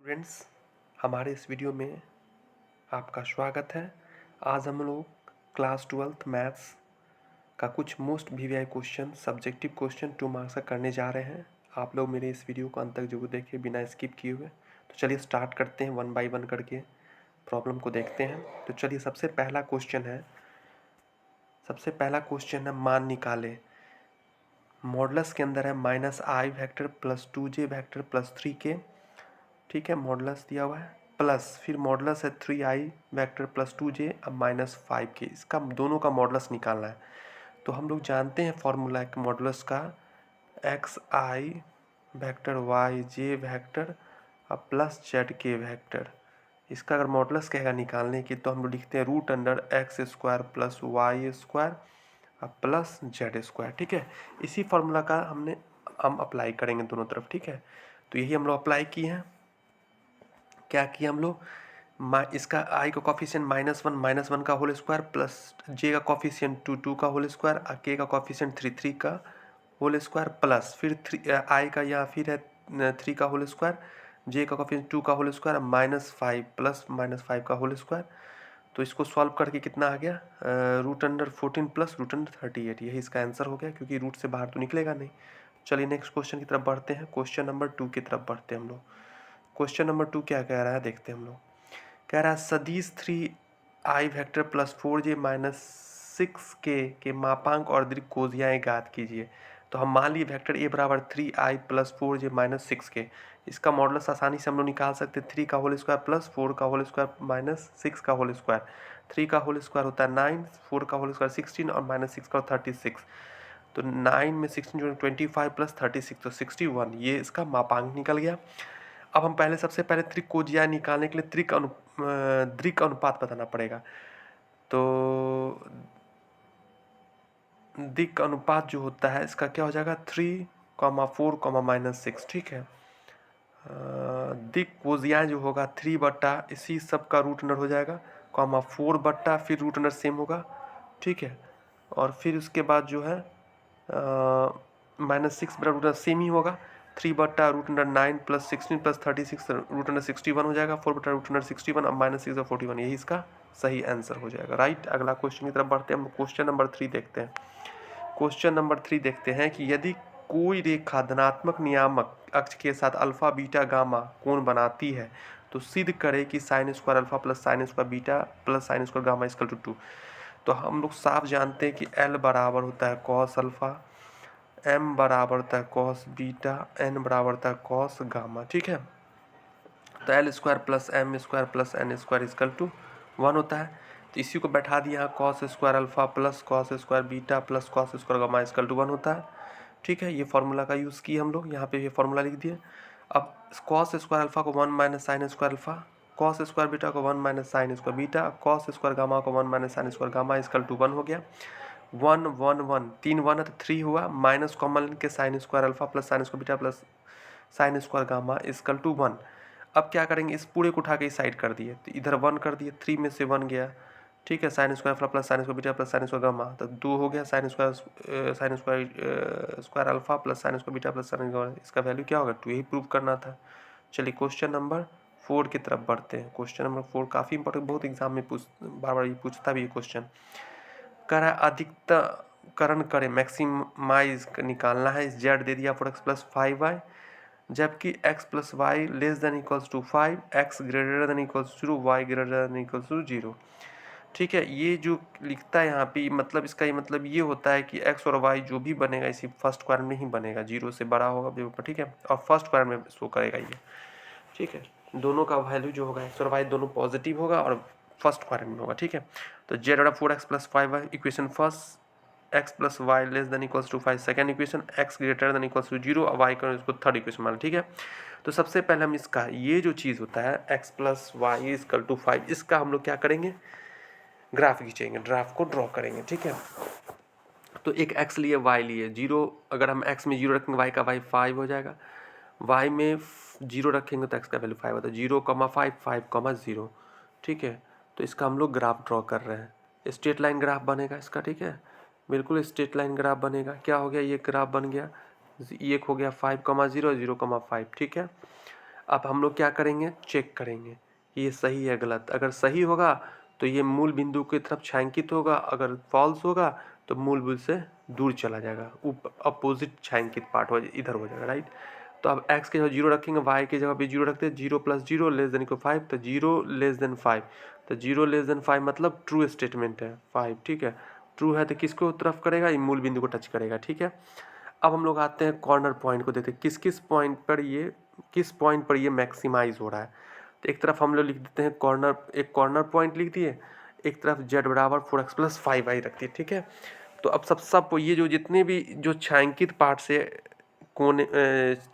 Students, हमारे इस video में आपका स्वागत है। आज हम लोग क्लास 12th मैथ्स का कुछ most VVI question, subjective question 2 marks का करने जा रहे हैं। आप लोग मेरे इस वीडियो को अंत तक जरूर देखिए बिना स्किप किए हुए। तो चलिए स्टार्ट करते हैं, 1 बाय 1 करके प्रॉब्लम को देखते हैं। तो चलिए सबसे पहला क्वेश्चन है मान निकाले। मॉडुलस के अंदर है -i vector plus 2j vector plus 3k। ठीक है, मॉडुलस दिया हुआ है प्लस फिर मॉडुलस है 3i वेक्टर प्लस 2j अब -5k। इसका दोनों का मॉडुलस निकालना है। तो हम लोग जानते हैं फॉर्मूला के मॉडुलस का, xi वेक्टर yj वेक्टर अब प्लस zk वेक्टर। इसका अगर मॉडुलस कहेगा निकालने की तो हम लोग लिखते हैं √x² प्लस y² अब प्लस z²। ठीक है, इसी फॉर्मूला का हम अप्लाई करेंगे दोनों तरफ। ठीक है, तो यही हम लोग अप्लाई किए हैं। क्या किया हम लोग, इसका i का कॉफिशिएंट -1 का होल स्क्वायर प्लस j का कॉफिशिएंट 2 का होल स्क्वायर और k का कॉफिशिएंट 3 का होल स्क्वायर प्लस फिर i का यहाँ फिर है 3 का होल स्क्वायर, j का कॉफिशिएंट 2 का होल स्क्वायर -5 प्लस -5 का होल स्क्वायर। तो इसको सॉल्व करके कितना आ गया, √14 प्लस √38। यही इसका आंसर हो गया, क्योंकि रूट से बाहर तो निकलेगा नहीं। चलिए नेक्स्ट क्वेश्चन की तरफ बढ़ते हैं। क्वेश्चन नंबर 2 की तरफ बढ़ते हैं हम लोग। क्वेश्चन नंबर 2 क्या कह रहा है देखते हैं हम लोग। कह रहा है सदिश 3i vector plus 4j minus 6k के मापांक और दीर्घ कोशियाएं ज्ञात कीजिए। तो हम मान लिए वेक्टर a बराबर 3i plus 4j minus 6k। इसका मॉडुलस आसानी से हम लोग निकाल सकते हैं, 3 का होल स्क्वायर प्लस 4 का होल स्क्वायर माइनस 6 का होल स्क्वायर। 3 का होल स्क्वायर होता है 9, 4 का होल स्क्वायर 16 और माइनस 6 का 36। तो 9 में 16 जो 25 प्लस 36 तो 61। ये इसका मापांक निकल गया। अब हम सबसे पहले त्रिकोणीय निकालने के लिए दृक् अनुपात बताना पड़ेगा। तो दृक् अनुपात जो होता है इसका क्या हो जाएगा, 3, 4, -6। ठीक है, दिक्कोजियाँ जो होगा 3 बट्टा इसी सब का रूट अंडर हो जाएगा, 4 बट्टा फिर रूट अंडर सेम होगा। ठीक है, और फिर उसके बाद जो है -6 बटा रूट अंडर सेम ही होगा। 3 बट्टा root under 9 plus 16 plus 36 root under 61 हो जाएगा। 4 बटा रूट अंडर 61 अब -6 और 41, यही इसका सही आंसर हो जाएगा। राइट, अगला क्वेश्चन की तरफ बढ़ते हैं हम। क्वेश्चन नंबर 3 देखते हैं। क्वेश्चन नंबर 3 देखते हैं कि यदि कोई रेखा धनात्मक नियामक अक्ष के साथ अल्फा बीटा गामा कोण बनाती है तो सिद्ध करे कि sine square alpha plus sine square beta plus sine square gamma equal to 2। तो हम लोग साफ जानते हैं कि L बराबर होता है कॉस अल्फा, M बराबर होता है कॉस बीटा, N बराबर होता है कॉस गामा। ठीक है, तो L² plus M² plus N² equal to 1 होता है। तो इसी को बैठा दिया, cos square alpha plus cos square beta plus cos square gamma equal to 1 होता है। ठीक है, ये फॉर्मूला का यूज़ किए हम लोग, यहाँ पे ये फॉर्मूला लिख दिए। अब कॉस स्क्वायर अल्फा को 1 minus sine square alpha, cos square beta को 1 minus sine square beta, cos square gamma को 1 minus sine square gamma equal to 1 हो गया। 1 1 1 3 1 है तो 3 हुआ, माइनस कॉमन के sine square alpha plus sine square beta plus sine square gamma equal to 1। अब क्या करेंगे, इस पूरे को उठा के इस साइड कर दिए, तो इधर 1 कर दिए, 3 में से 1 गया। ठीक है, sign square alpha plus sine square beta plus sine square gamma तो 2 हो गया। Sign square alpha plus sine square beta plus sine square, इसका वैल्यू क्या होगा 2, यही प्रूव करना था। चलिए क्वेश्चन नंबर 4 की तरफ बढ़ते हैं। क्वेश्चन नंबर 4 काफ़ी इंपॉर्टेंट, बहुत एग्जाम में बार बार ये पूछता भी है क्वेश्चन। कह रहा है अधिकतकरण करें, मैक्सिमाइज निकालना है। इस जेड दे दिया 4x प्लस 5y, जबकि x plus y less than equals to 5, x greater than equals to 0, y greater than equals to 0। ठीक है, ये जो लिखता है यहाँ पे, मतलब इसका ये मतलब ये होता है कि x और y जो भी बनेगा इसी फर्स्ट क्वाड्रेंट में ही बनेगा, 0 से बड़ा होगा। ठीक है, और फर्स्ट क्वाड्रेंट में शो करेगा ये। ठीक है, दोनों का वैल्यू जो होगा x और y दोनों पॉजिटिव होगा और फर्स्ट क्वाड्रेंट में होगा। ठीक है, तो जेड बड़ा 4x plus 5y equation first, x plus y less than equals to 5 second equation, x greater than equals to 0 और y का इसको थर्ड इक्वेशन मान। ठीक है, तो सबसे पहले हम इसका ये जो चीज़ होता है x plus y equal to 5, इसका हम लोग क्या करेंगे, ग्राफ खींचेंगे, ग्राफ को ड्रॉ करेंगे। ठीक है, तो एक x लिए y लिए 0, अगर हम x में 0 रखेंगे y का y 5 हो जाएगा, y में 0 रखेंगे तो x का वैल्यू 5 होता है, 0, 5, 5, 0। ठीक है, तो इसका हम लोग ग्राफ ड्रॉ कर रहे हैं, स्ट्रेट लाइन ग्राफ बनेगा इसका। ठीक है, बिल्कुल स्ट्रेट लाइन ग्राफ बनेगा। क्या हो गया, ये ग्राफ बन गया, एक हो गया 5, 0, 0, 5। ठीक है, अब हम लोग क्या करेंगे, चेक करेंगे ये सही है गलत। अगर सही होगा तो ये मूल बिंदु की तरफ छायांकित होगा, अगर फॉल्स होगा तो मूल बिंदु से दूर चला जाएगा, अपोजिट छायांकित पार्ट हो इधर हो जाएगा, राइट। तो अब x के जगह 0 रखेंगे, y के जगह भी 0 रखते हैं, 0 + 0 लेस देन इक्वल 5, तो 0 लेस देन 5, तो 0 लेस देन 5 मतलब ट्रू स्टेटमेंट है 5, ठीक है। ट्रू है तो किसको तरफ करेगा, ये मूल बिंदु को टच करेगा, ठीक है। अब हम लोग आते हैं कॉर्नर पॉइंट को, देखते हैं किस पॉइंट पर ये मैक्सिमाइज हो रहा है। तो एक तरफ हम लोग लिख देते हैं कॉर्नर, एक कॉर्नर पॉइंट लिख दिए, एक तरफ z बराबर 4x + 5y रख दिए, ठीक है। तो अब सब ये जो जितने भी जो छायांकित पार्ट से कोने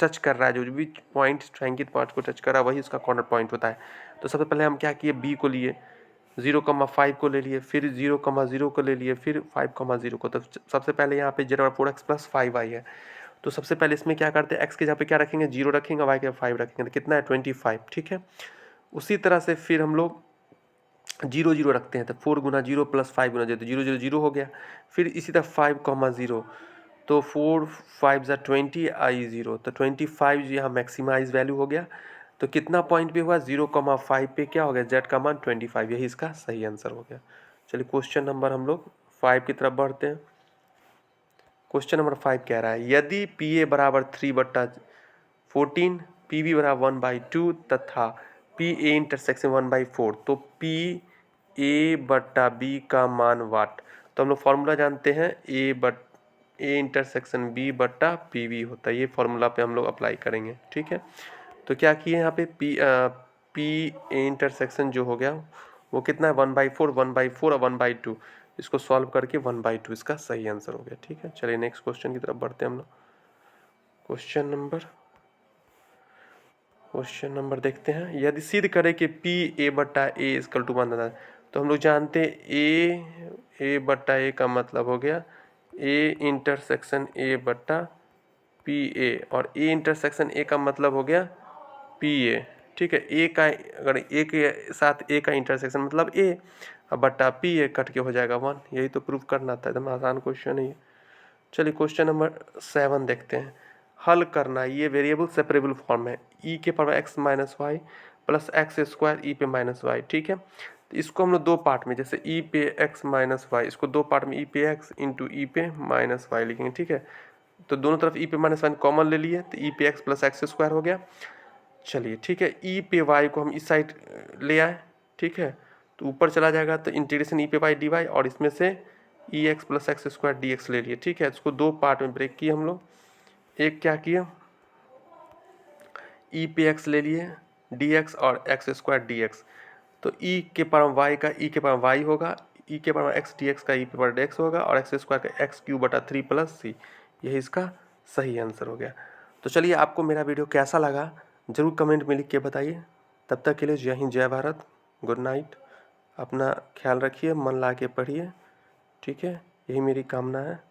टच कर रहा है, जो भी पॉइंट छायांकित पार्ट को टच कर रहा है वही उसका कॉर्नर पॉइंट होता है। तो सबसे पहले हम क्या किए, b को लिए, 0,5 को ले लिए, फिर 0,0 को ले लिए, फिर 5,0 को। तो सबसे पहले यहाँ पे z बराबर 4x + 5y है। तो सबसे पहले इसमें क्या करते हैं, x के जगह पे क्या रखेंगे, 0 रखेंगे, y के जगह 5 रखेंगे, तो कितना है 25, ठीक है। उसी तरह से फिर हम लोग 0 0 रखते हैं, तो 4 × 0 + 5 × 0, तो 0 0 0 हो गया। फिर इसी तरह 5,0, तो 4 5 = 20 i 0, तो 25 यहाँ मैक्सिमाइज वैल्यू हो गया। तो कितना पॉइंट पे हुआ, 0,5 पे क्या हो गया, z का मान 25, यही इसका सही आंसर हो गया। चलिए क्वेश्चन नंबर हम लोग 5 की तरफ बढ़ते हैं। क्वेश्चन नंबर 5 कह रहा है, यदि PA बराबर 3/14, PB बराबर 1/2 तथा PA इंटरसेक्शन 1/4, तो PA/B का मान वाट। तो हम लोग फॉर्मूला जानते हैं, A इंटरसेक्शन B/PB होता है, ये फॉर्मूला पे हम लोग अप्लाई करेंगे, ठीक है। तो क्या किए यहाँ पे, PA इंटरसेक्शन जो हो गया वो कितना है, 1/4 1/4 और 1/2, इसको सॉल्व करके 1/2 इसका सही आंसर हो गया, ठीक है। चलिए नेक्स्ट क्वेश्चन की तरफ बढ़ते हैं हम लोग। क्वेश्चन नंबर देखते हैं, यदि सिद्ध करें कि PA/A = 1, तो हम लोग जानते हैं A/A का मतलब हो गया A इंटरसेक्शन A/PA, और A इंटरसेक्शन A का मतलब हो गया PA, ठीक है। A का अगर A के साथ A का इंटरसेक्शन मतलब A, अब बटा PA कट के हो जाएगा 1, यही तो प्रूफ करना था, एकदम आसान क्वेश्चन है ये। चलिए क्वेश्चन नंबर 7 देखते हैं, हल करना। ये वेरिएबल सेपरेबल फॉर्म है, e⁻x - y + x² e⁻y, ठीक है। तो इसको हम लोग दो पार्ट में, जैसे e⁻x - y, इसको दो पार्ट में e⁻x × e⁻y लिखेंगे, ठीक है। तो दोनों तरफ e⁻y कॉमन ले लिए, तो e⁻x + x² हो गया। चलिए ठीक है, e⁻y को हम इस साइड ले आए, ठीक है, तो ऊपर चला जाएगा, तो इंटीग्रेशन e⁻y dy, और इसमें से ex + x² dx ले लिए, ठीक है। इसको दो पार्ट में ब्रेक किए हम लोग। एक क्या किया, e⁻x ले लिए dx और x² dx, तो y का y होगा, x dx का dx होगा, और x² का x³ 3 + c, यही इसका सही आंसर हो गया। तो चलिए, आपको मेरा वीडियो कैसा लगा ज़रूर कमेंट में लिख के बताइए। तब तक के लिए जय हिंद, जय भारत, गुड नाइट। अपना ख्याल रखिए, मन ला के पढ़िए, ठीक है, यही मेरी कामना है।